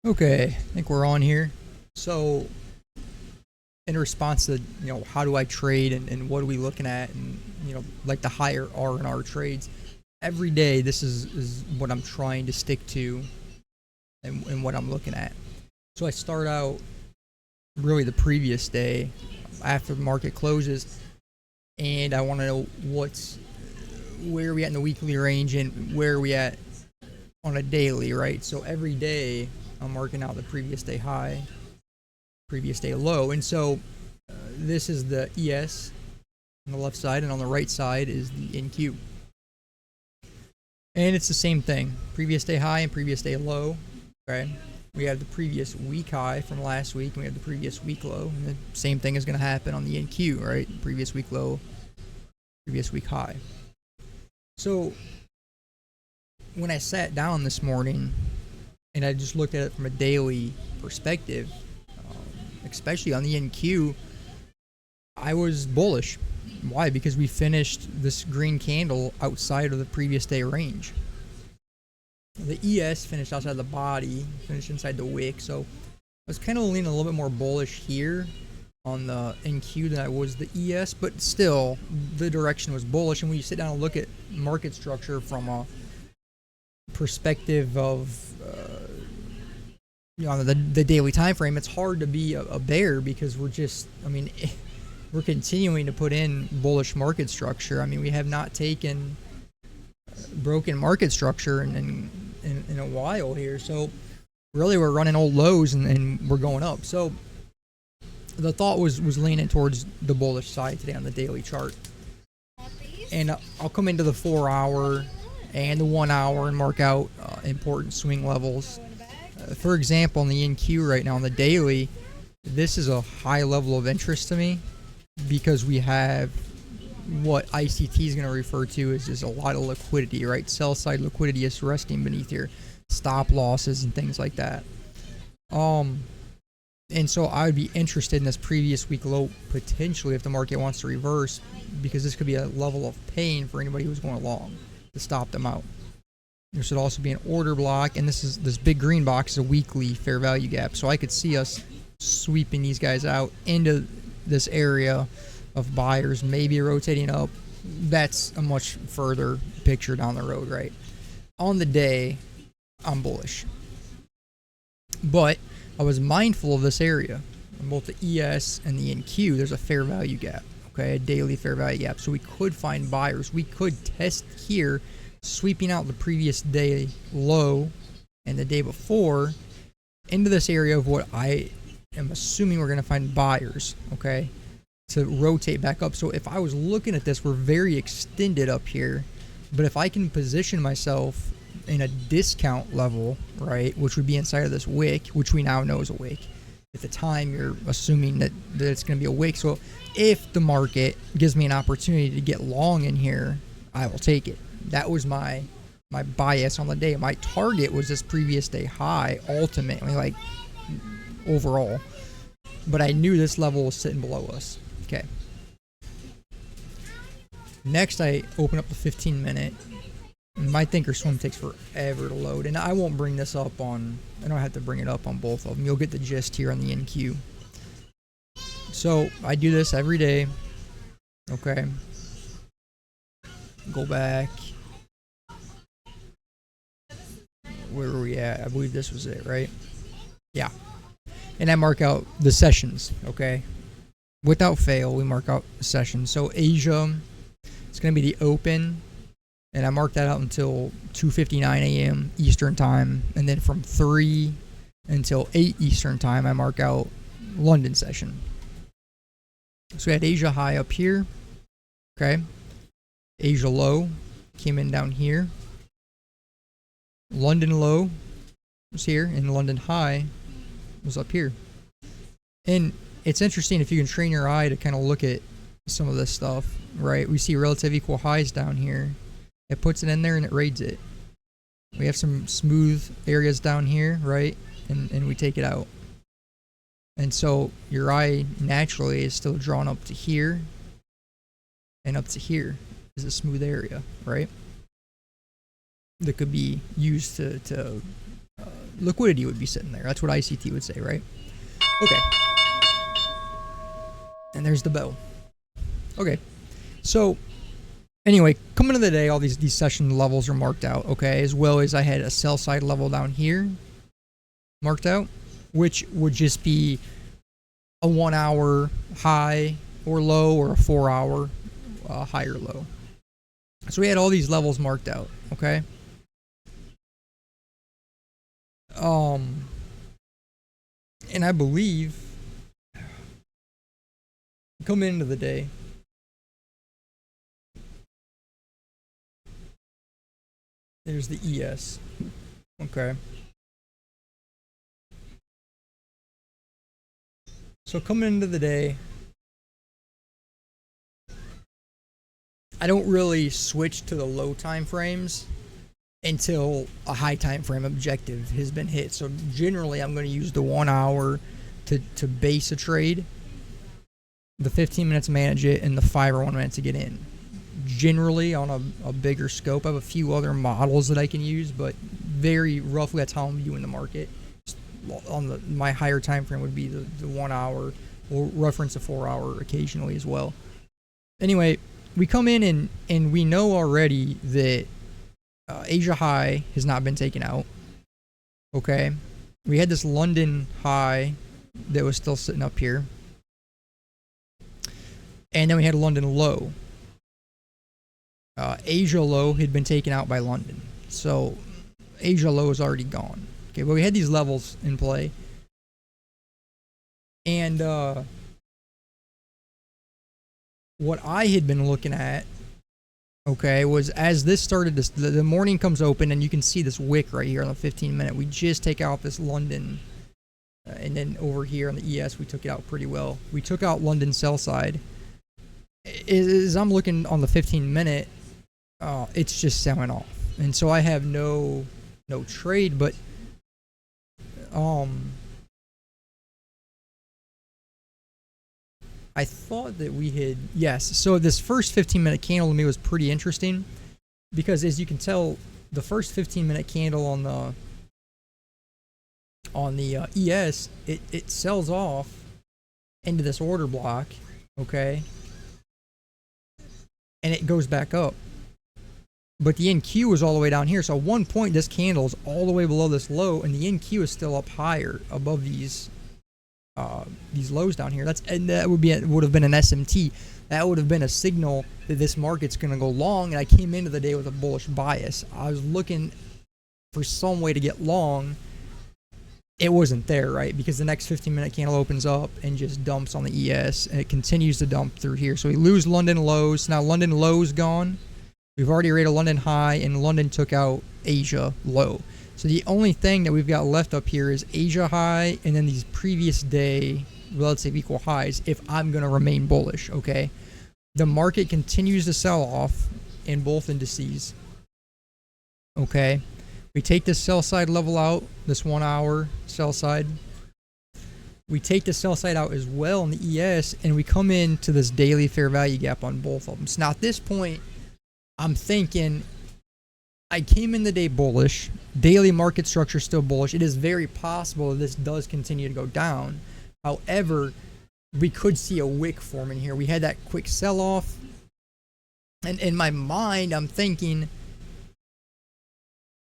Okay, I think we're on here. So, in response to how do I trade and what are we looking at, and like the higher R&R trades, every day this is what I'm trying to stick to, and what I'm looking at. So I start out really the previous day after the market closes, and I want to know where are we at in the weekly range and where are we at on a daily, right? So every day I'm marking out the previous day high, previous day low, and so this is the ES on the left side, and on the right side is the NQ, and it's the same thing: previous day high and previous day low. Okay, we have the previous week high from last week, and we have the previous week low, and the same thing is going to happen on the NQ, right? Previous week low, previous week high. So when I sat down this morning and I just looked at it from a daily perspective, especially on the NQ, I was bullish. Why? Because we finished this green candle outside of the previous day range. The ES finished outside the body, finished inside the wick, so I was kind of leaning a little bit more bullish here on the NQ than I was the ES, but still, the direction was bullish. And when you sit down and look at market structure from a perspective of the daily time frame, it's hard to be a bear because we're continuing to put in bullish market structure. I mean, we have not taken broken market structure in a while here. So really we're running old lows and we're going up. So the thought was leaning towards the bullish side today on the daily chart. And I'll come into the 4-hour and the 1 hour and mark out important swing levels. For example, on the NQ right now on the daily, this is a high level of interest to me because we have what ICT is going to refer to as a lot of liquidity, right? Sell side liquidity is resting beneath your stop losses and things like that. And so I would be interested in this previous week low potentially if the market wants to reverse, because this could be a level of pain for anybody who's going long to stop them out. There should also be an order block, and this big green box is a weekly fair value gap. So I could see us sweeping these guys out into this area of buyers, maybe rotating up. That's a much further picture down the road, right? On the day, I'm bullish. But I was mindful of this area. On both the ES and the NQ, there's a fair value gap, okay? A daily fair value gap. So we could find buyers. We could test here, sweeping out the previous day low and the day before into this area of what I am assuming we're going to find buyers, okay, to rotate back up. So if I was looking at this, we're very extended up here, but if I can position myself in a discount level, right, which would be inside of this wick, which we now know is a wick. At the time, you're assuming that it's going to be a wick. So if the market gives me an opportunity to get long in here, I will take it. That was my bias on the day. My target was this previous day high, ultimately, like overall. But I knew this level was sitting below us. Okay. Next, I open up the 15-minute. My thinkorswim takes forever to load, and I won't bring this up on. I don't have to bring it up on both of them. You'll get the gist here on the NQ. So I do this every day. Okay. Go back. Where were we at? I believe this was it, right? Yeah. And I mark out the sessions. Okay. Without fail, we mark out the sessions. So Asia, it's going to be the open. And I marked that out until 2:59 a.m. Eastern time. And then from 3 until 8 Eastern time, I mark out London session. So we had Asia high up here. Okay. Asia low came in down here. London low was here. And London high was up here. And it's interesting if you can train your eye to kind of look at some of this stuff, right? We see relative equal highs down here. It puts it in there and it raids it. We have some smooth areas down here, right? And we take it out. And so your eye naturally is still drawn up to here and up to here is a smooth area, right? That could be used to liquidity would be sitting there. That's what ICT would say, right? Okay. And there's the bell. Okay. So anyway, coming to the day, all these session levels are marked out, okay, as well as I had a sell side level down here marked out, which would just be a 1 hour high or low, or a 4 hour high or low. So we had all these levels marked out, okay. And I believe coming into the day, there's the ES, okay. So coming into the day, I don't really switch to the low time frames until a high time frame objective has been hit. So generally I'm going to use the 1 hour to base a trade, the 15 minutes manage it, and the 5 or 1 minute to get in. Generally on a bigger scope. I have a few other models that I can use, but very roughly that's how I'm viewing the market. On my higher time frame would be the 1 hour, or reference a 4 hour occasionally as well. Anyway, we come in and we know already that Asia high has not been taken out. Okay, we had this London high that was still sitting up here, and then we had a London low. Asia low had been taken out by London, so Asia low is already gone. Okay, but we had these levels in play, and what I had been looking at, okay, was as this started, the morning comes open, and you can see this wick right here on the 15 minute. We just take out this London, and then over here on the ES, we took it out pretty well. We took out London sell side. As I'm looking on the 15 minute, it's just selling off, and so I have no trade, but I thought that we had, yes, so this first 15 minute candle to me was pretty interesting, because as you can tell, the first 15 minute candle on the ES, it sells off into this order block, okay, and it goes back up. But the NQ is all the way down here. So at one point, this candle is all the way below this low, and the NQ is still up higher above these lows down here. And that would have been an SMT. That would have been a signal that this market's going to go long. And I came into the day with a bullish bias. I was looking for some way to get long. It wasn't there, right? Because the next 15-minute candle opens up and just dumps on the ES, and it continues to dump through here. So we lose London lows. Now London lows gone. We've already rated a London high, and London took out Asia low. So the only thing that we've got left up here is Asia high, and then these previous day relative equal highs if I'm going to remain bullish, okay? The market continues to sell off in both indices, okay? We take this sell side level out, this 1 hour sell side. We take the sell side out as well in the ES, and we come into this daily fair value gap on both of them. So now at this point, I'm thinking I came in the day bullish, daily market structure still bullish. It is very possible that this does continue to go down. However, we could see a wick form in here. We had that quick sell off, and in my mind, I'm thinking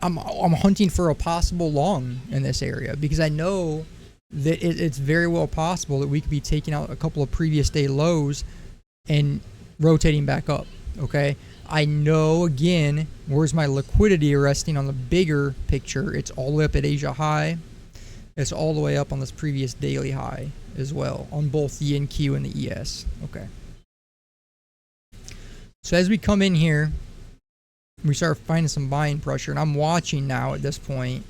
I'm hunting for a possible long in this area, because I know that it's very well possible that we could be taking out a couple of previous day lows and rotating back up, okay? I know, again, where's my liquidity resting on the bigger picture? It's all the way up at Asia high. It's all the way up on this previous daily high as well on both the NQ and the ES. Okay. So as we come in here, we start finding some buying pressure, and I'm watching now at this point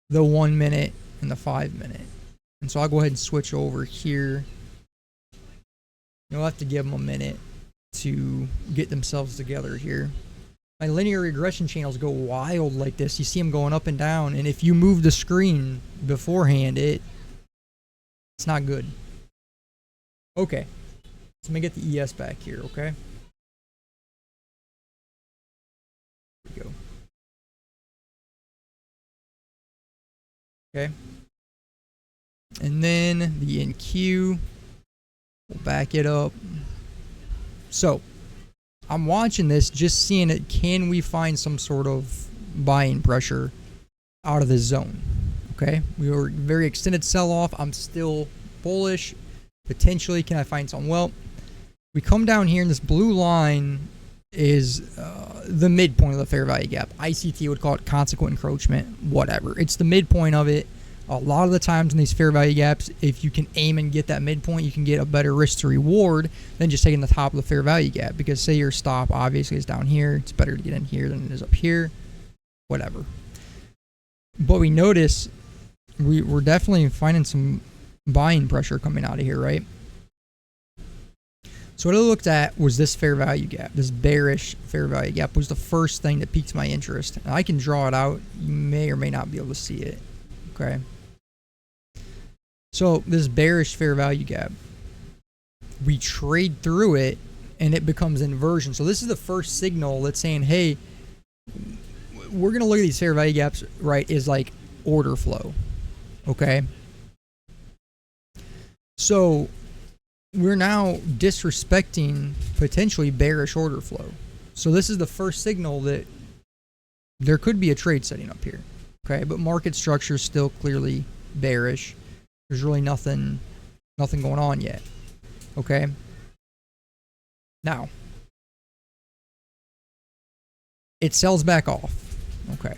the 1 minute and the 5 minute. And so I'll go ahead and switch over here. You'll have to give them a minute to get themselves together here. My linear regression channels go wild like this. You see them going up and down, and if you move the screen beforehand, it's not good. Okay, so let me get the ES back here, okay? Here we go. Okay. And then the NQ, we'll back it up. So I'm watching this, just seeing it. Can we find some sort of buying pressure out of this zone? Okay. We were very extended sell off. I'm still bullish. Potentially, can I find some? Well, we come down here and this blue line is the midpoint of the fair value gap. ICT would call it consequent encroachment, whatever. It's the midpoint of it. A lot of the times in these fair value gaps, if you can aim and get that midpoint, you can get a better risk to reward than just taking the top of the fair value gap. Because say your stop obviously is down here, it's better to get in here than it is up here, whatever. But we notice we're definitely finding some buying pressure coming out of here, right? So what I looked at was this fair value gap. This bearish fair value gap was the first thing that piqued my interest. And I can draw it out. You may or may not be able to see it. Okay. So this bearish fair value gap, we trade through it and it becomes inversion. So this is the first signal that's saying, hey, we're going to look at these fair value gaps, right, is like order flow. Okay. So we're now disrespecting potentially bearish order flow. So this is the first signal that there could be a trade setting up here. Okay, but market structure is still clearly bearish. There's really nothing going on yet. Okay. Now, it sells back off. Okay.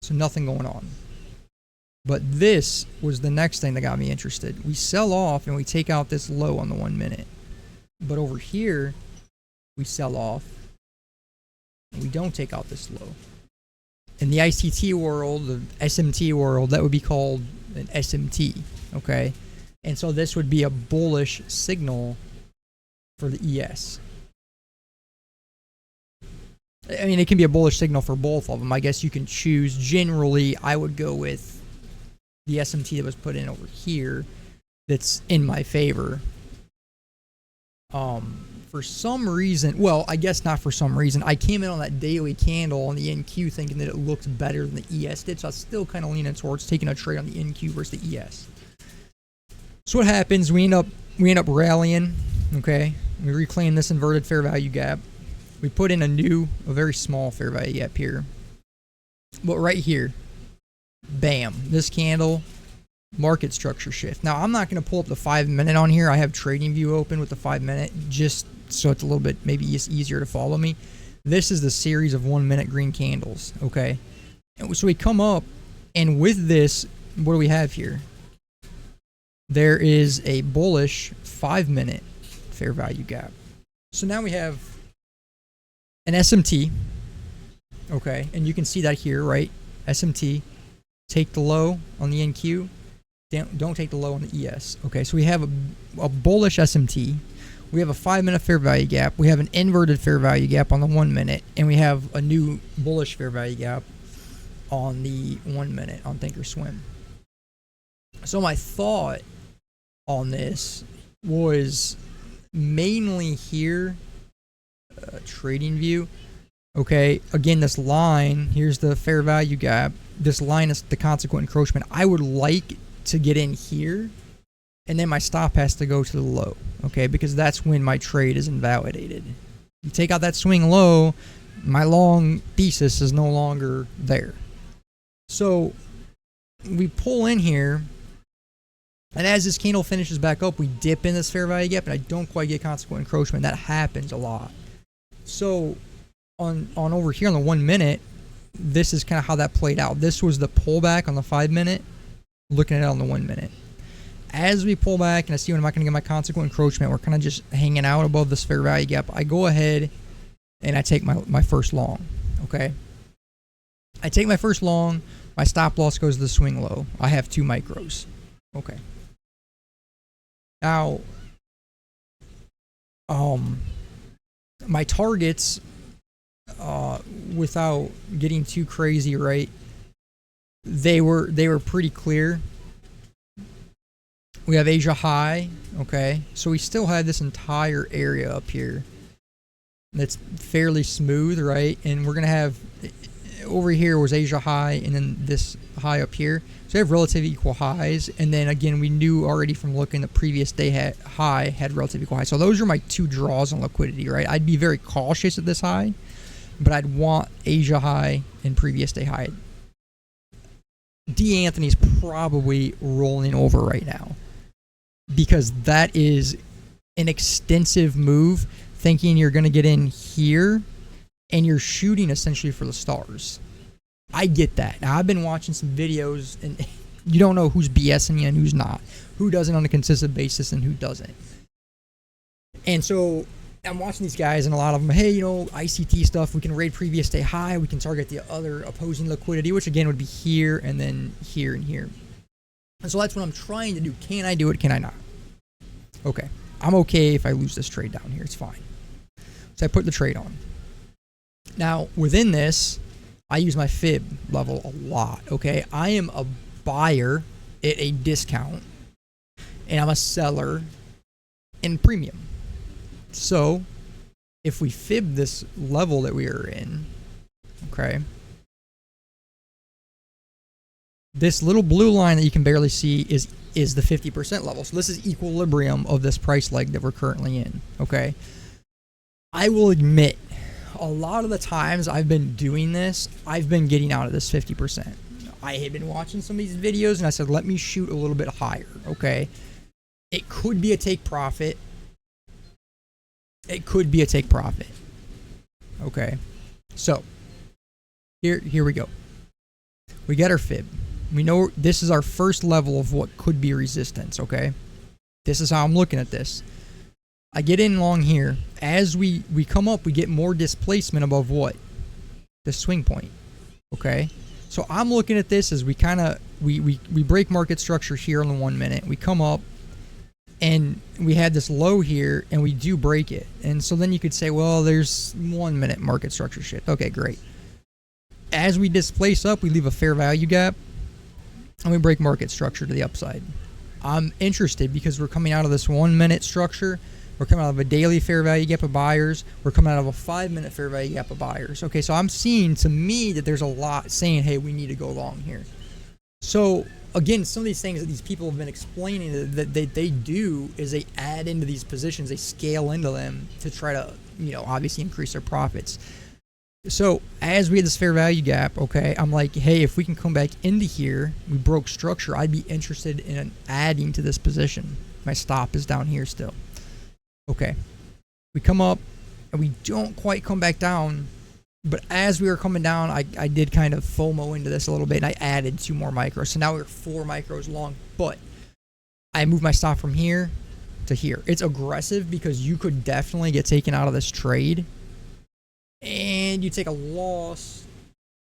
So nothing going on. But this was the next thing that got me interested. We sell off and we take out this low on the 1 minute. But over here, we sell off and we don't take out this low. In the ICT world, the SMT world, that would be called an SMT, okay? And so this would be a bullish signal for the ES. I mean, it can be a bullish signal for both of them. I guess you can choose. Generally, I would go with the SMT that was put in over here that's in my favor. For some reason, well, I guess not for some reason, I came in on that daily candle on the NQ thinking that it looked better than the ES did, so I was still kind of leaning towards taking a trade on the NQ versus the ES. So what happens, we end up rallying, okay? We reclaim this inverted fair value gap. We put in a very small fair value gap here. But right here, bam, this candle, market structure shift. Now, I'm not going to pull up the 5 minute on here. I have trading view open with the 5 minute just so it's a little bit maybe easier to follow me. This is the series of 1 minute green candles, okay? And so we come up, and with this, what do we have here? There is a bullish 5 minute fair value gap. So now we have an SMT, okay? And you can see that here, right? SMT, take the low on the NQ. Don't take the low on the ES. Okay, so we have a bullish SMT. We have a 5 minute fair value gap. We have an inverted fair value gap on the 1 minute. And we have a new bullish fair value gap on the 1 minute on Thinkorswim. So my thought on this was mainly here, trading view. Okay, again, this line, here's the fair value gap. This line is the consequent encroachment. I would like to get in here, and then my stop has to go to the low, okay, because that's when my trade is invalidated. You take out that swing low, my long thesis is no longer there. So we pull in here, and as this candle finishes back up, we dip in this fair value gap, and I don't quite get consequent encroachment. That happens a lot. So on over here on the 1 minute, this is kind of how that played out. This was the pullback on the 5 minute, looking at it on the 1 minute. As we pull back and I see when I'm not going to get my consequent encroachment, we're kind of just hanging out above this fair value gap. I go ahead and I take my first long, okay? I take my first long, my stop loss goes to the swing low. I have 2 micros, okay? Now, my targets, without getting too crazy, right? They were pretty clear. We have Asia high, okay? So we still have this entire area up here that's fairly smooth, right? And we're gonna have over here was Asia high, and then this high up here. So they have relatively equal highs. And then again, we knew already from looking the previous day high had relatively equal highs. So those are my two draws on liquidity, right? I'd be very cautious at this high, but I'd want Asia high and previous day high. Dee Anthony's probably rolling over right now because that is an extensive move, thinking you're going to get in here and you're shooting essentially for the stars. I get that. Now, I've been watching some videos, and you don't know who's BSing you and who's not, who does it on a consistent basis and who doesn't. And so I'm watching these guys, and a lot of them, hey, ICT stuff, we can raid previous day high, we can target the other opposing liquidity, which again would be here and then here and here. And so that's what I'm trying to do. Can I do it? Can I not? Okay. I'm okay if I lose this trade down here. It's fine. So I put the trade on. Now, within this, I use my fib level a lot, okay? I am a buyer at a discount, and I'm a seller in premium. So, if we fib this level that we are in, okay, this little blue line that you can barely see is the 50% level. So this is equilibrium of this price leg that we're currently in, okay? I will admit, a lot of the times I've been doing this, I've been getting out of this 50%. I had been watching some of these videos, and I said, let me shoot a little bit higher, okay? It could be a take profit. It could be a take profit, okay? So, here we go. We got our fib. We know this is our first level of what could be resistance, okay? This is how I'm looking at this. I get in long here. As we come up, we get more displacement above what? The swing point, okay? So I'm looking at this as we break market structure here on the 1 minute. We come up, and we had this low here, and we do break it. And so then you could say, well, there's 1 minute market structure shift. Okay, great. As we displace up, we leave a fair value gap, and we break market structure to the upside. I'm interested because we're coming out of this 1 minute structure. We're coming out of a daily fair value gap of buyers. We're coming out of a 5 minute fair value gap of buyers. Okay, so I'm seeing, to me, that there's a lot saying, hey, we need to go long here. So, again, some of these things that these people have been explaining that they do is they add into these positions, they scale into them to try to, obviously increase their profits. So as we had this fair value gap, okay, I'm like, hey, if we can come back into here, we broke structure, I'd be interested in adding to this position. My stop is down here still. Okay, we come up and we don't quite come back down, but as we were coming down, I did kind of FOMO into this a little bit, and I added 2 more micros. So now we're 4 micros long, but I moved my stop from here to here. It's aggressive because you could definitely get taken out of this trade, and you take a loss,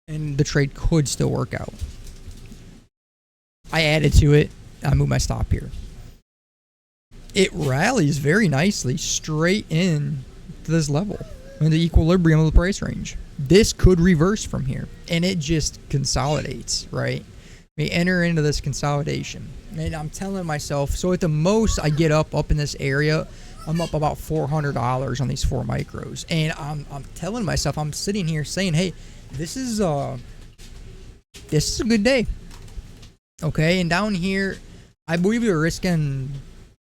and the trade could still work out. I added to it. I moved my stop here. It rallies very nicely straight in to this level in the equilibrium of the price range. This could reverse from here, and it just consolidates, right? We enter into this consolidation, and I'm telling myself, so at the most I get up in this area, I'm up about $400 on these 4 micros, and I'm telling myself, I'm sitting here saying, hey, this is a good day, okay? And down here, I believe we were risking,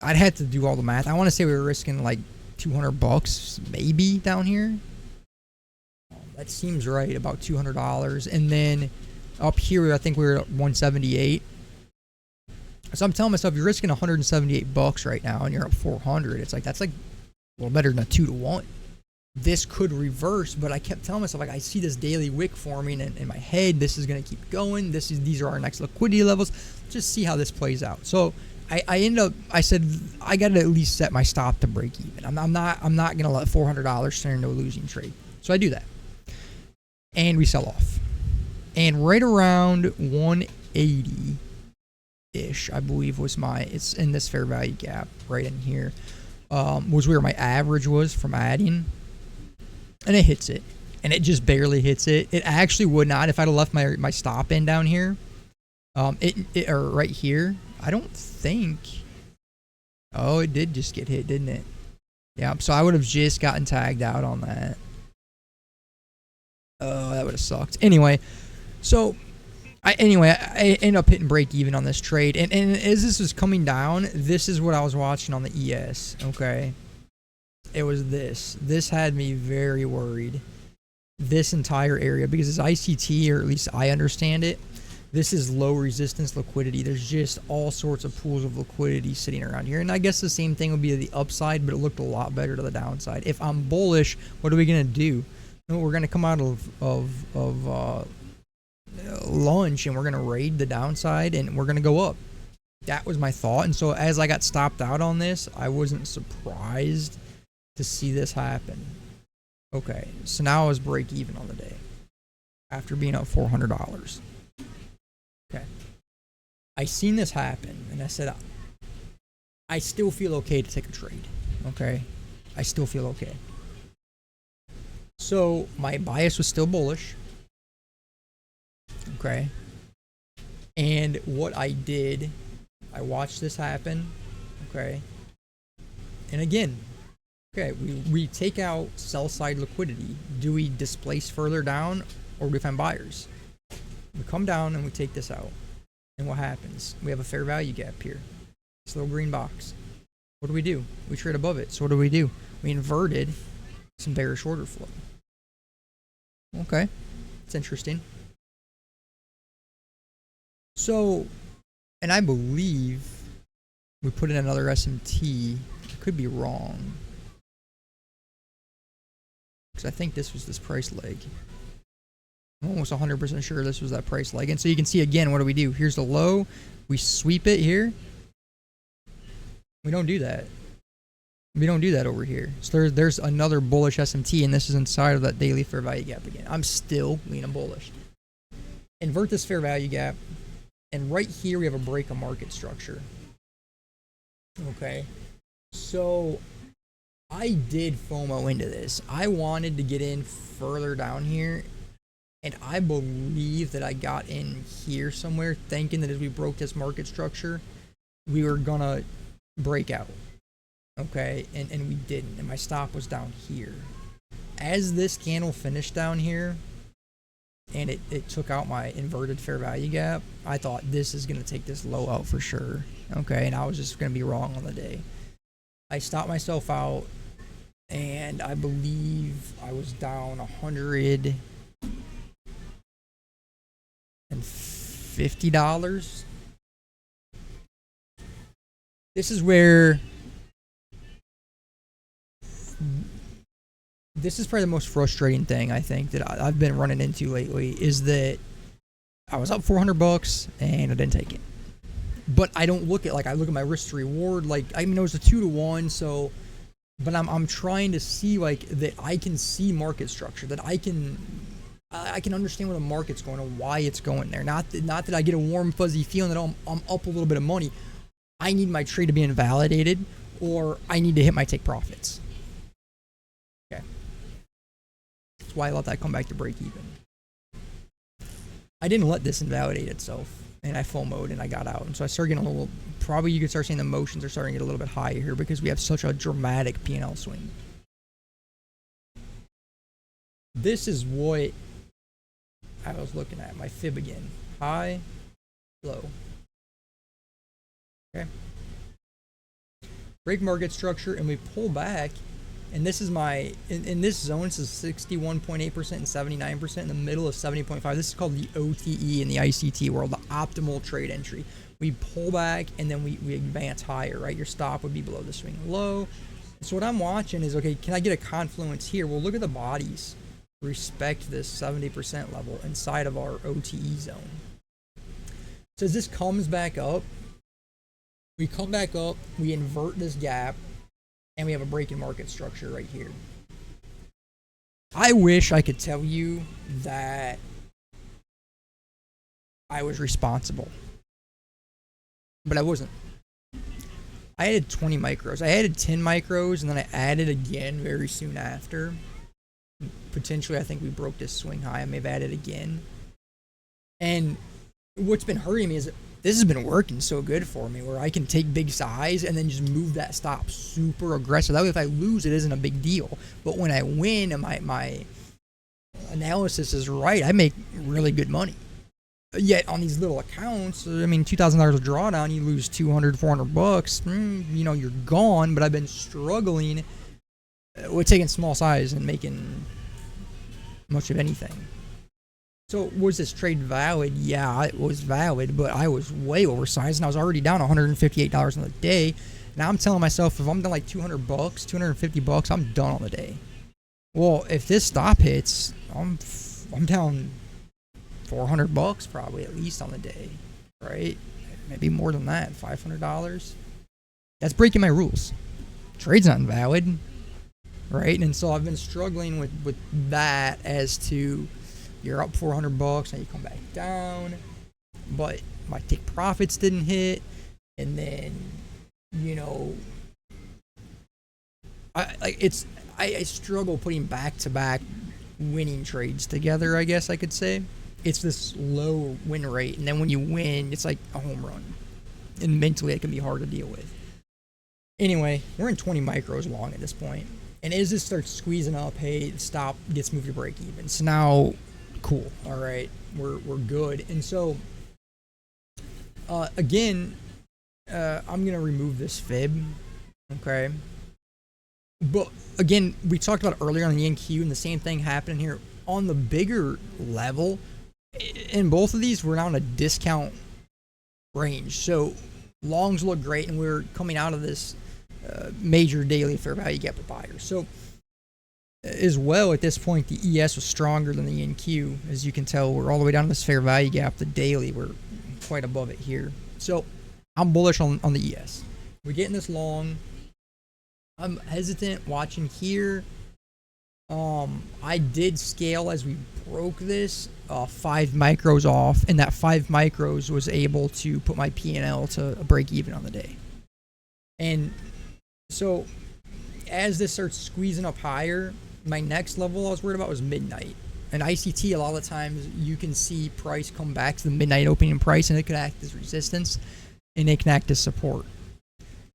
I'd have to do all the math. I want to say we were risking like $200 maybe down here. That seems right, about $200. And then up here, I think we were at 178. So I'm telling myself, you're risking $178 right now, and you're up 400. It's like, that's like a little better than a 2-to-1. This could reverse, but I kept telling myself, like, I see this daily wick forming in my head. This is going to keep going. These are our next liquidity levels. Just see how this plays out. So I said, I got to at least set my stop to break even. I'm not going to let $400 turn into a losing trade. So I do that. And we sell off. And right around 180 ish, I believe, was it's in this fair value gap right in here, was where my average was from adding, and it hits it, and it just barely hits it. It actually would not if I'd have left my stop in down here, or right here. I don't think. Oh, it did just get hit, didn't it? Yeah. So I would have just gotten tagged out on that. Oh, that would have sucked. Anyway, so I ended up hitting break even on this trade, and as this was coming down, this is what I was watching on the ES. Okay, it was this. This had me very worried. This entire area, because it's ICT, or at least I understand it. This is low resistance liquidity. There's just all sorts of pools of liquidity sitting around here, and I guess the same thing would be the upside, but it looked a lot better to the downside. If I'm bullish, what are we gonna do? We're gonna come out of lunch and we're gonna raid the downside and we're gonna go up. That was my thought, and so as I got stopped out on this, I wasn't surprised to see this happen. Okay, so now I was break even on the day after being up $400. Okay, I seen this happen and I said I still feel okay to take a trade. Okay, I still feel okay. So my bias was still bullish. Okay, and what I did, I watched this happen. Okay, and again, okay, we take out sell side liquidity. Do we displace further down, or do we find buyers? We come down and we take this out, and what happens? We have a fair value gap here. This little green box. What do? We trade above it. So what do? We inverted some bearish order flow. Okay, it's interesting. So, and I believe we put in another SMT. I could be wrong, because I think this was this price leg. I'm almost 100% sure this was that price leg. And so you can see again, what do? Here's the low. We sweep it here. We don't do that. We don't do that over here. So there's another bullish SMT, and this is inside of that daily fair value gap again. I'm still leaning bullish. Invert this fair value gap. And right here, we have a break of market structure. Okay. So I did FOMO into this. I wanted to get in further down here. And I believe that I got in here somewhere thinking that as we broke this market structure, we were going to break out. Okay. And we didn't. And my stop was down here. As this candle finished down here, and it took out my inverted fair value gap, I thought this is going to take this low out for sure. Okay, and I was just going to be wrong on the day. I stopped myself out, and I believe I was down $150. This is where... This is probably the most frustrating thing I think that I've been running into lately, is that I was up $400 and I didn't take it. But I don't look at, like, I look at my risk to reward, like, I mean, it was a 2-to-1, so, but I'm trying to see, like, that I can see market structure, that I can understand where the market's going and why it's going there. Not that I get a warm fuzzy feeling that I'm up a little bit of money. I need my trade to be invalidated, or I need to hit my take profits. Okay. That's why I let that come back to break even. I didn't let this invalidate itself, and I FOMO'd and I got out. And so I started getting a little, probably you could start seeing the motions are starting to get a little bit higher here because we have such a dramatic P&L swing. This is what I was looking at, my fib again. High, low. Okay. Break market structure, and we pull back. And this is my, in this zone, this is 61.8% and 79%, in the middle of 70.5. This is called the OTE in the ICT world, the optimal trade entry. We pull back and then we advance higher, right? Your stop would be below the swing low. So what I'm watching is, okay, can I get a confluence here? Well, look at the bodies. Respect this 70% level inside of our OTE zone. So as this comes back up, we come back up, we invert this gap, and we have a break in market structure right here. I wish I could tell you that I was responsible, but I wasn't. I added 20 micros. I added 10 micros, and then I added again very soon after. Potentially, I think we broke this swing high. I may have added again. And what's been hurting me is that this has been working so good for me, where I can take big size and then just move that stop super aggressive. That way, if I lose, it isn't a big deal. But when I win, and analysis is right, I make really good money. Yet on these little accounts, I mean, $2,000 of drawdown, you lose 200, 400 bucks. You know, you're gone. But I've been struggling with taking small size and making much of anything. So was this trade valid? Yeah, it was valid, but I was way oversized, and I was already down $158 on the day. Now I'm telling myself, if I'm done like 200 bucks, 250 bucks, I'm done on the day. Well, if this stop hits, I'm down 400 bucks probably at least on the day, right? Maybe more than that, $500. That's breaking my rules. Trade's not invalid, right? And so I've been struggling with that as to you're up 400 bucks and you come back down, but my take profits didn't hit, and then you know I struggle putting back-to-back winning trades together, I guess I could say. It's this low win rate, and then when you win, it's like a home run. And mentally, it can be hard to deal with. Anyway, we're in 20 micros long at this point. And as this starts squeezing up, hey, stop, gets moved to break even. So now, cool, all right, we're good. And so, again, I'm going to remove this fib, okay? But, again, we talked about earlier on the NQ, and the same thing happened here. On the bigger level, in both of these, we're now in a discount range. So longs look great, and we're coming out of this major daily fair value gap of buyers. So as well, at this point, the ES was stronger than the NQ. As you can tell, we're all the way down to this fair value gap. The daily, we're quite above it here. So I'm bullish on the ES. We're getting this long. I'm hesitant watching here. I did scale as we broke this 5 micros off, and that 5 micros was able to put my P&L to a break even on the day. And so as this starts squeezing up higher, my next level I was worried about was midnight. And ICT, a lot of the times you can see price come back to the midnight opening price, and it could act as resistance, and it can act as support.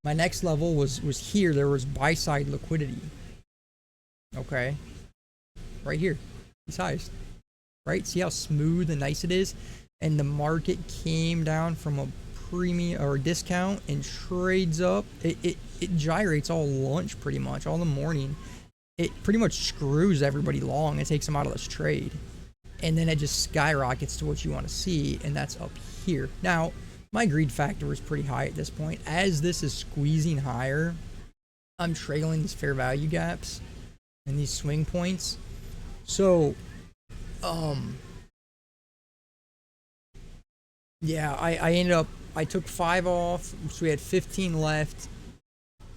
My next level was here. There was buy side liquidity. Okay, right here, these highs, right? See how smooth and nice it is? And the market came down from a premium or a discount and trades up. It gyrates all lunch pretty much, all the morning. It pretty much screws everybody long. It takes them out of this trade. And then it just skyrockets to what you want to see, and that's up here. Now, my greed factor is pretty high at this point. As this is squeezing higher, I'm trailing these fair value gaps and these swing points. So, yeah, I ended up, I took 5 off, so we had 15 left.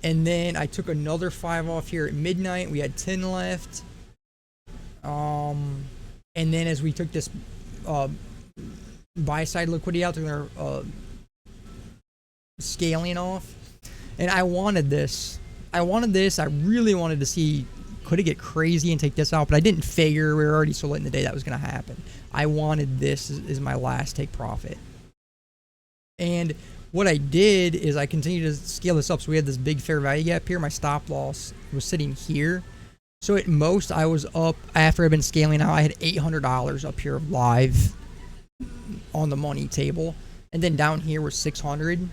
And then I took another 5 off here at midnight. We had 10 left. And then as we took this buy side liquidity out, they're scaling off. And I wanted this. I really wanted to see, could it get crazy and take this out? But I didn't figure, we were already so late in the day, that was going to happen. I wanted this as my last take profit. And what I did is I continued to scale this up. So we had this big fair value gap here. My stop loss was sitting here. So at most, I was up, after I've been scaling out, I had $800 up here live on the money table. And then down here was 600.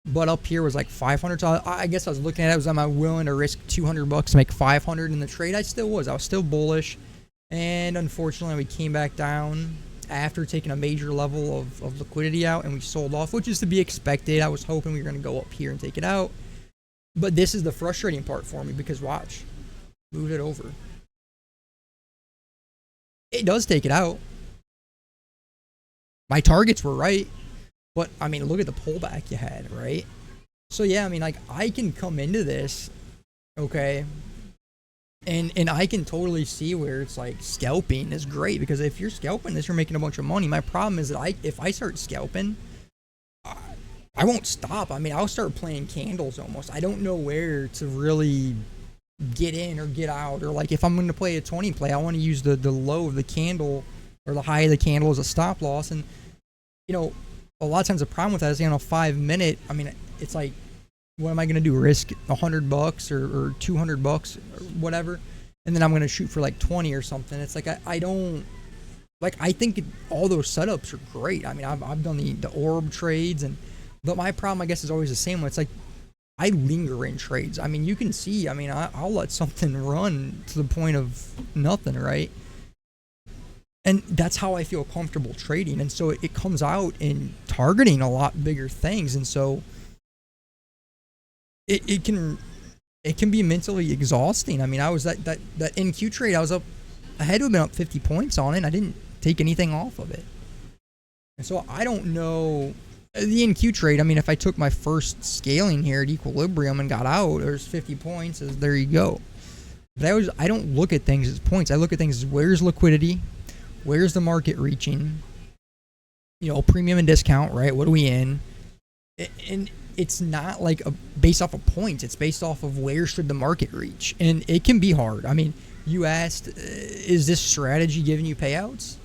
But up here was like 500. So I guess I was looking at it, am I willing to risk 200 bucks to make 500 in the trade? I still was. I was still bullish. And unfortunately, we came back down after taking a major level of liquidity out, and we sold off, which is to be expected. I was hoping we were going to go up here and take it out. But this is the frustrating part for me, because watch. Move it over. It does take it out. My targets were right. But, I mean, look at the pullback you had, right? So, yeah, I mean, like, I can come into this, okay, and I can totally see where it's like scalping is great, because if you're scalping this, you're making a bunch of money. My problem is that if I start scalping, I won't stop. I mean, I'll start playing candles almost. I don't know where to really get in or get out. Or, like, if I'm going to play a 20 play, I want to use the low of the candle or the high of the candle as a stop loss. And, you know, a lot of times the problem with that is, you know, 5 minute, I mean, it's like, what am I going to do? Risk $100 or $200 or whatever? and then I'm going to shoot for like 20 or something. It's like I don't like. I think all those setups are great. I mean, I've done the orb trades, but my problem, I guess, is always the same one. It's like I linger in trades. I mean, you can see. I mean, I'll let something run to the point of nothing, right? And that's how I feel comfortable trading. And so it comes out in targeting a lot bigger things. And so it can be mentally exhausting. I mean, I was that NQ trade, I had to have been up 50 points on it, and I didn't take anything off of it. And so I don't know the NQ trade. I mean, if I took my first scaling here at equilibrium and got out, there's 50 points. There you go. But I don't look at things as points. I look at things as where's liquidity, where's the market reaching, premium and discount, right? What are we in? And it's not like based off of points. It's based off of where should the market reach. And it can be hard. I mean, you asked, is this strategy giving you payouts?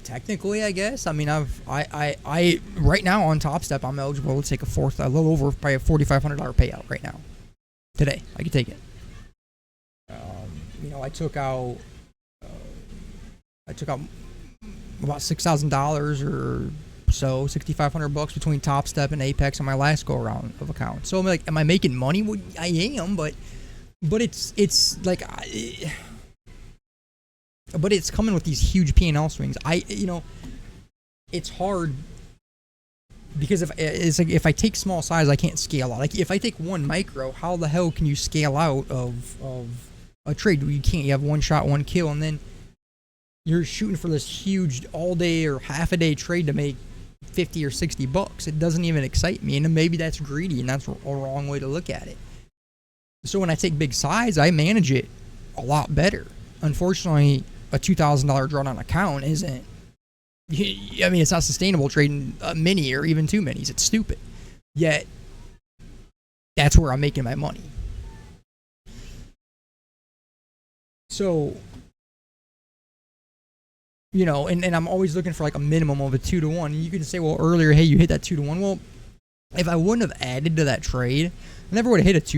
Technically, I guess. I mean, I right now on Top Step, I'm eligible to take a little over probably a $4,500 payout right now. Today, I could take it. I took out about $6,000 or so, $6,500 between Top Step and Apex on my last go around of account. So I'm like, am I making money? Well, I am, but it's like, but it's coming with these huge P&L swings. It's hard because if I take small size, I can't scale out. Like if I take one micro, how the hell can you scale out of a trade? You can't. You have one shot, one kill, and then you're shooting for this huge all day or half a day trade to make $50 or $60. It doesn't even excite me, and maybe that's greedy, and that's a wrong way to look at it. So when I take big size, I manage it a lot better. Unfortunately, a $2,000 drawdown account isn't. I mean, it's not sustainable trading a mini or even two minis. It's stupid. Yet, that's where I'm making my money. So, and I'm always looking for like a minimum of a 2-to-1. You can say, well, earlier, hey, you hit that 2-to-1. Well, if I wouldn't have added to that trade, I never would have hit a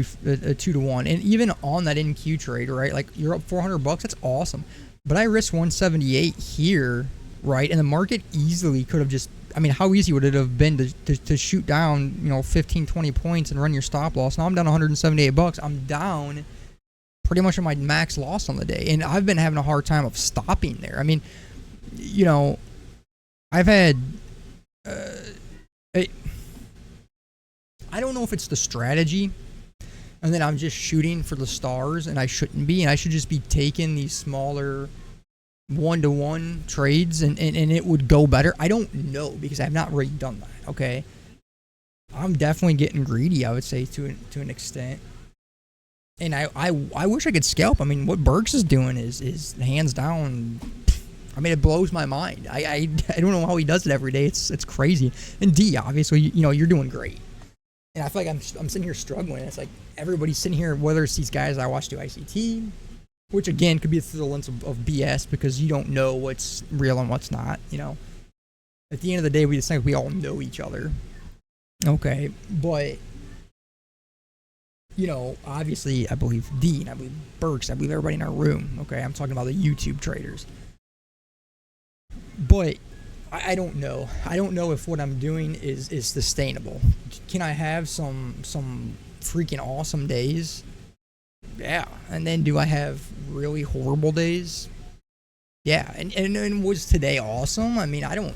2-to-1. And even on that NQ trade, right? Like you're up $400. That's awesome. But I risked 178 here, right? And the market easily could have just. I mean, how easy would it have been to shoot down, 15, 20 points and run your stop loss? Now I'm down $178. I'm down pretty much on my max loss on the day, and I've been having a hard time of stopping there. I mean, I've had. I don't know if it's the strategy, and then I'm just shooting for the stars, and I shouldn't be, and I should just be taking these smaller 1-to-1 trades, and it would go better. I don't know, because I've not really done that, okay? I'm definitely getting greedy, I would say, to an extent. And I wish I could scalp. I mean, what Burks is doing is hands down. I mean, it blows my mind. I don't know how he does it every day. It's crazy. And Dee, obviously, you're doing great. And I feel like I'm sitting here struggling. It's like everybody's sitting here, whether it's these guys I watch do ICT, which again could be through the lens of BS because you don't know what's real and what's not. At the end of the day, we just think we all know each other. Okay, but obviously, I believe Dean, I believe Burks, I believe everybody in our room. Okay, I'm talking about the YouTube traders. But I don't know. I don't know if what I'm doing is sustainable. Can I have some freaking awesome days? Yeah. And then do I have really horrible days? Yeah. And was today awesome? I mean, I don't.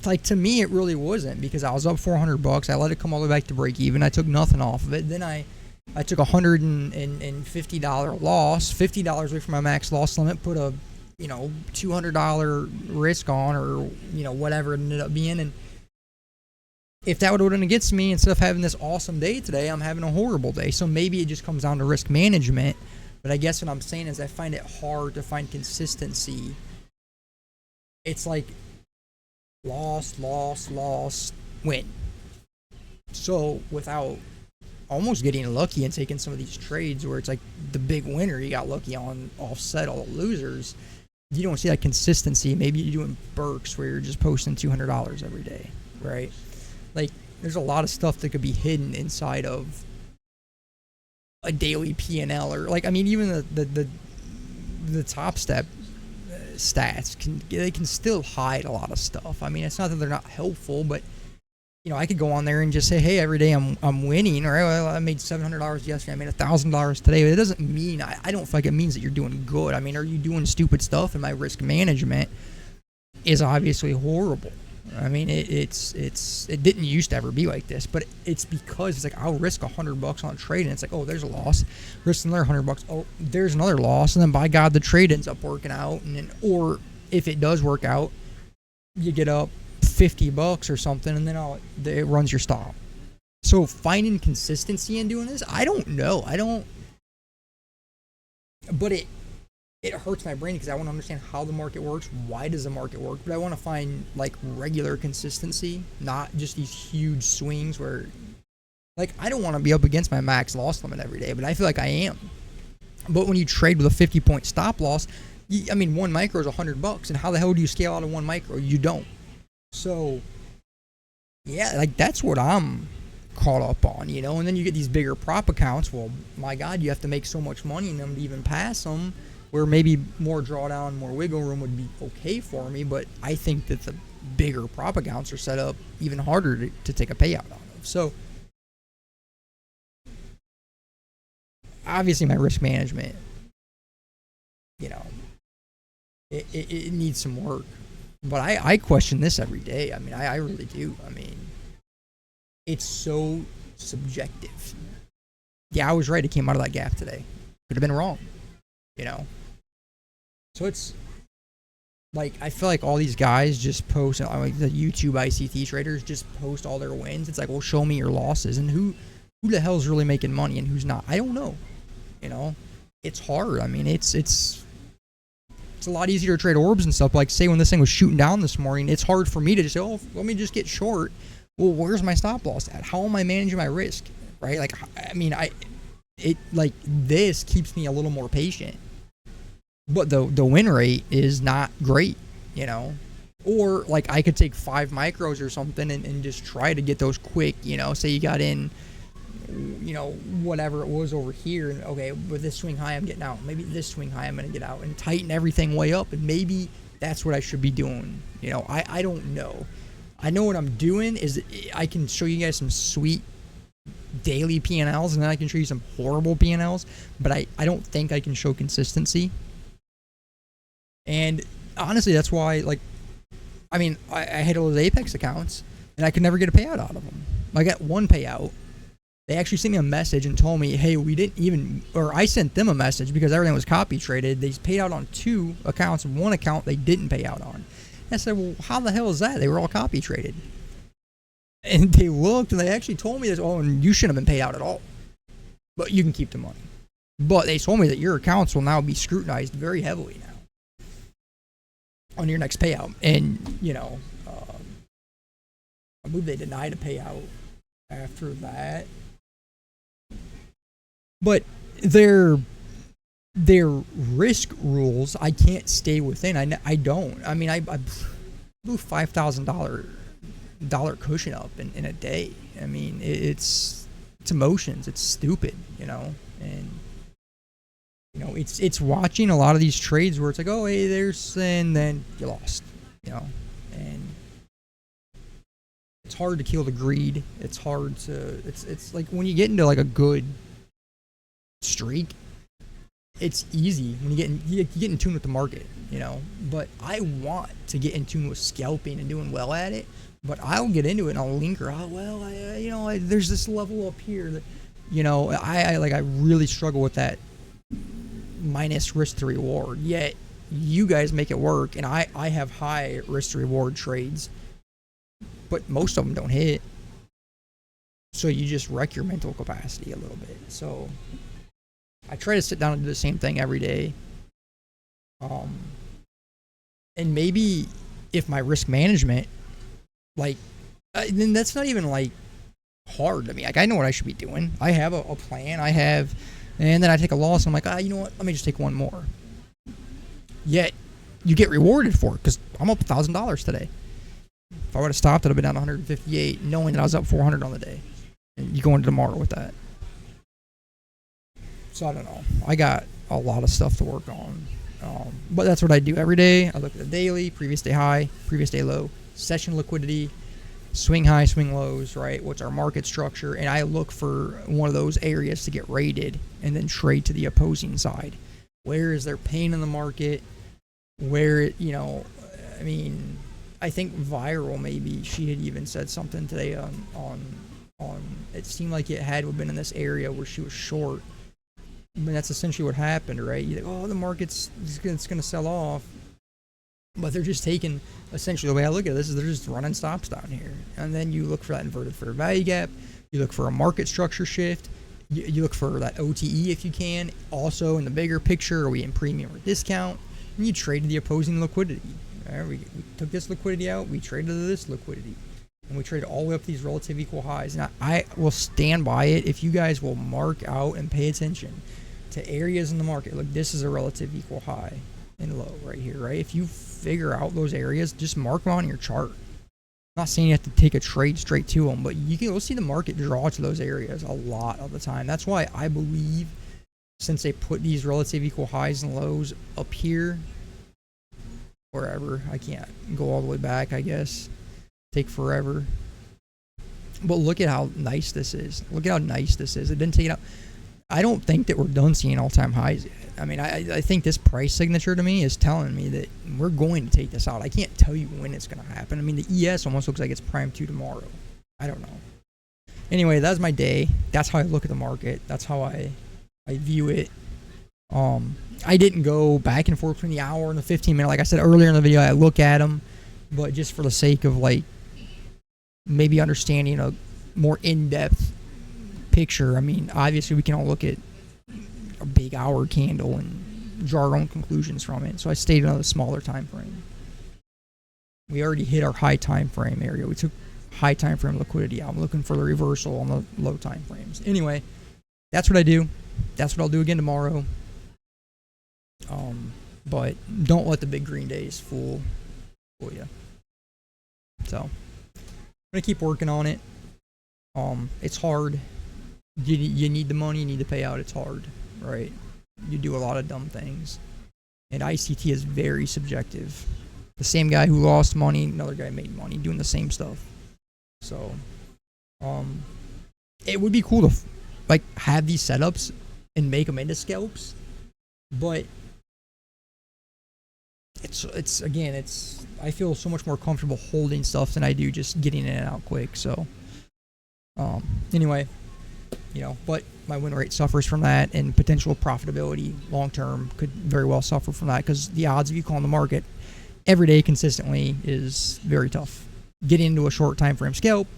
Like, to me, it really wasn't, because I was up $400. I let it come all the way back to break even. I took nothing off of it. Then I took a $150 loss, $50 away from my max loss limit, put a $200 risk on, or whatever it ended up being. And if that would have done against me, instead of having this awesome day today, I'm having a horrible day. So maybe it just comes down to risk management. But I guess what I'm saying is I find it hard to find consistency. It's like loss, win. So without almost getting lucky and taking some of these trades where it's like the big winner, you got lucky on, offset all the losers, you don't see that consistency. Maybe you're doing Burks where you're just posting $200 every day, right? Like, there's a lot of stuff that could be hidden inside of a daily P&L, or like, I mean, even the top step stats can still hide a lot of stuff. I mean, it's not that they're not helpful, but I could go on there and just say, hey, every day I'm winning, or well, I made $700 yesterday, I made $1,000 today. But it doesn't mean, I don't feel like it means that you're doing good. I mean, are you doing stupid stuff? And my risk management is obviously horrible. I mean, it didn't used to ever be like this, but it's because it's like I'll risk $100 on a trade, and it's like, oh, there's a loss. Risk another $100. Oh, there's another loss, and then by God, the trade ends up working out, and then, or if it does work out, you get up $50 or something, and then it runs your stop. So finding consistency in doing this, I don't know. But it hurts my brain because I want to understand how the market works. Why does the market work? But I want to find like regular consistency, not just these huge swings where, like, I don't want to be up against my max loss limit every day, but I feel like I am. But when you trade with a 50-point stop loss, I mean, one micro is $100, and how the hell do you scale out of one micro? You don't. So, yeah, like, that's what I'm caught up on, and then you get these bigger prop accounts. Well, my God, you have to make so much money in them to even pass them, where maybe more drawdown, more wiggle room would be okay for me, but I think that the bigger prop accounts are set up even harder to take a payout out of. So, obviously my risk management, it needs some work. But I question this every day. I mean, I really do. I mean, it's so subjective. Yeah, I was right. It came out of that gap today. Could have been wrong, So it's like, I feel like all these guys just post, like the YouTube ICT traders just post all their wins. It's like, well, show me your losses. And who the hell's really making money and who's not? I don't know. It's hard. I mean, it's a lot easier to trade orbs and stuff. Like, say when this thing was shooting down this morning, it's hard for me to just say, oh, let me just get short. Well, where's my stop loss at? How am I managing my risk? Right? Like, I mean, this keeps me a little more patient. But the win rate is not great, Or, like, I could take 5 micros or something and just try to get those quick, Say you got in, whatever it was over here, and okay, with this swing high I'm getting out, maybe this swing high I'm going to get out, and tighten everything way up, and maybe that's what I should be doing. I don't know. I know what I'm doing is I can show you guys some sweet daily P&Ls, and then I can show you some horrible P&Ls, but I don't think I can show consistency. And honestly, that's why, like, I mean, I had all those Apex accounts, and I could never get a payout out of them. I got one payout. They actually sent me a message and told me, hey, we didn't even, or I sent them a message because everything was copy traded. They paid out on 2 accounts, and 1 account they didn't pay out on. And I said, well, how the hell is that? They were all copy traded. And they looked, and they actually told me this, oh, and you shouldn't have been paid out at all. But you can keep the money. But they told me that your accounts will now be scrutinized very heavily now on your next payout. And, I believe they denied a payout after that. But their risk rules, I can't stay within. I don't. I mean, I blew $5,000 cushion up in a day. I mean, it's emotions. It's stupid, and it's watching a lot of these trades where it's like, oh, hey, and then you lost, and it's hard to kill the greed. It's hard to. It's like when you get into like a good streak, it's easy when you get in tune with the market, But I want to get in tune with scalping and doing well at it. But I'll get into it and I'll linger. Oh, well, there's this level up here that, I really struggle with that minus risk to reward. Yet you guys make it work, and I have high risk to reward trades, but most of them don't hit. So you just wreck your mental capacity a little bit. So I try to sit down and do the same thing every day. And maybe if my risk management, then that's not even hard to me. I know what I should be doing. I have a plan. And then I take a loss. And I'm like, you know what? Let me just take one more. Yet you get rewarded for it because I'm up $1,000 today. If I would have stopped, I'd have been down 158, knowing that I was up 400 on the day. And you go into tomorrow with that. So I don't know. I got a lot of stuff to work on. But that's what I do every day. I look at the daily, previous day high, previous day low, session liquidity, swing high, swing lows, right? What's our market structure? And I look for one of those areas to get rated and then trade to the opposing side. Where is there pain in the market? Where, you know, I mean, I think Viral, maybe she had even said something today on it seemed like it had been in this area where she was short. I mean, that's essentially what happened, right? You think, oh, the market's going to sell off. But they're just taking, essentially, the way I look at this is they're just running stops down here. And then you look for that inverted fair value gap. You look for a market structure shift. You look for that OTE if you can. Also, in the bigger picture, are we in premium or discount? And you trade the opposing liquidity. Right? We took this liquidity out. We traded this liquidity. And we traded all the way up to these relative equal highs. Now, I will stand by it if you guys will mark out and pay attention to areas in the market. Look, this is a relative equal high and low right here, right? If you figure out those areas, just mark them on your chart. I'm not saying you have to take a trade straight to them, but you can go see the market draw to those areas a lot of the time. That's why I believe, since they put these relative equal highs and lows up here, wherever, I can't go all the way back, I guess. Take forever. But look at how nice this is. Look at how nice this is. It didn't take it out. I don't think that we're done seeing all-time highs yet. I mean, I think this price signature to me is telling me that we're going to take this out. I can't tell you when it's going to happen. I mean, the ES almost looks like it's primed to tomorrow. I don't know. Anyway, that's my day. That's how I look at the market. That's how I view it. I didn't go back and forth between the hour and the 15-minute. Like I said earlier in the video, I look at them, but just for the sake of, like, maybe understanding a more in-depth picture. I mean, obviously we can all look at a big hour candle and draw our own conclusions from it. So I stayed on a smaller time frame. We already hit our high time frame area. We took high time frame liquidity out. I'm looking for the reversal on the low time frames. Anyway, that's what I do. That's what I'll do again tomorrow. But don't let the big green days fool you. So I'm gonna keep working on it. It's hard. You need the money, you need to pay out. It's hard, right? You do a lot of dumb things. And ICT is very subjective. The same guy who lost money, another guy made money doing the same stuff. So, it would be cool to like have these setups and make them into scalps, but it's again, I feel so much more comfortable holding stuff than I do just getting in and out quick. So, anyway, but my win rate suffers from that, and potential profitability long term could very well suffer from that, because the odds of you calling the market every day consistently is very tough. Getting into a short time frame scalp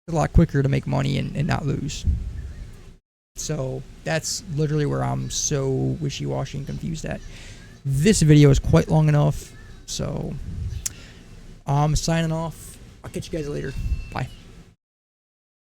is a lot quicker to make money and not lose. So that's literally where I'm so wishy-washy and confused at. This video is quite long enough, so I'm signing off. I'll catch you guys later. Bye.